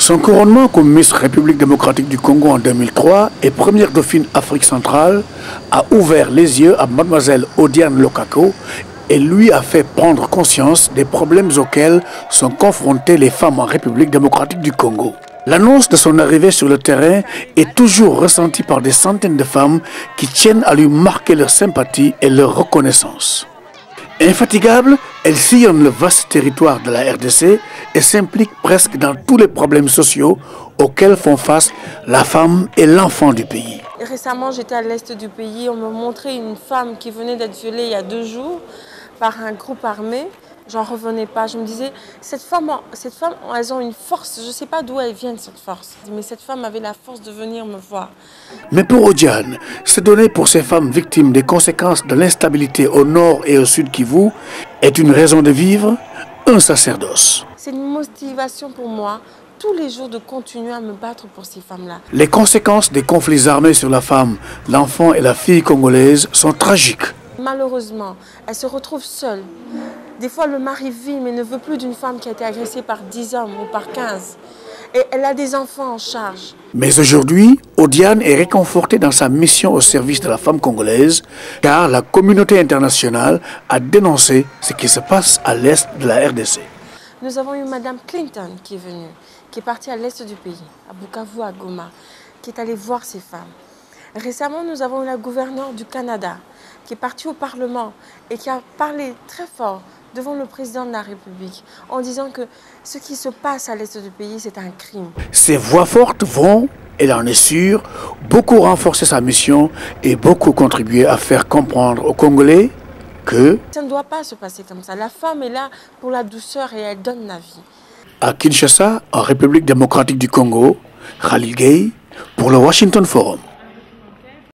Son couronnement comme Miss République démocratique du Congo en 2003 et première dauphine Afrique centrale a ouvert les yeux à mademoiselle Odiane Lokako et lui a fait prendre conscience des problèmes auxquels sont confrontées les femmes en République démocratique du Congo. L'annonce de son arrivée sur le terrain est toujours ressentie par des centaines de femmes qui tiennent à lui marquer leur sympathie et leur reconnaissance. Infatigable, elle sillonne le vaste territoire de la RDC et s'implique presque dans tous les problèmes sociaux auxquels font face la femme et l'enfant du pays. Récemment, j'étais à l'est du pays, on me montrait une femme qui venait d'être violée il y a 2 jours par un groupe armé. J'en revenais pas, je me disais, cette femme, elles ont une force, je ne sais pas d'où elles viennent cette force, mais cette femme avait la force de venir me voir. Mais pour Odiane, se donner pour ces femmes victimes des conséquences de l'instabilité au nord et au sud Kivu est une raison de vivre, un sacerdoce. C'est une motivation pour moi, tous les jours, de continuer à me battre pour ces femmes-là. Les conséquences des conflits armés sur la femme, l'enfant et la fille congolaise sont tragiques. Malheureusement, elle se retrouve seule. Des fois, le mari vit, mais ne veut plus d'une femme qui a été agressée par 10 hommes ou par 15. Et elle a des enfants en charge. Mais aujourd'hui, Odiane est réconfortée dans sa mission au service de la femme congolaise, car la communauté internationale a dénoncé ce qui se passe à l'est de la RDC. Nous avons eu Madame Clinton qui est venue, qui est partie à l'est du pays, à Bukavu, à Goma, qui est allée voir ces femmes. Récemment, nous avons eu la gouverneure du Canada, qui est partie au Parlement et qui a parlé très fort devant le président de la République en disant que ce qui se passe à l'est du pays, c'est un crime. Ces voix fortes vont, elle en est sûre, beaucoup renforcer sa mission et beaucoup contribuer à faire comprendre aux Congolais que ça ne doit pas se passer comme ça. La femme est là pour la douceur et elle donne la vie. À Kinshasa, en République démocratique du Congo, Khalil Gueye pour le Washington Forum.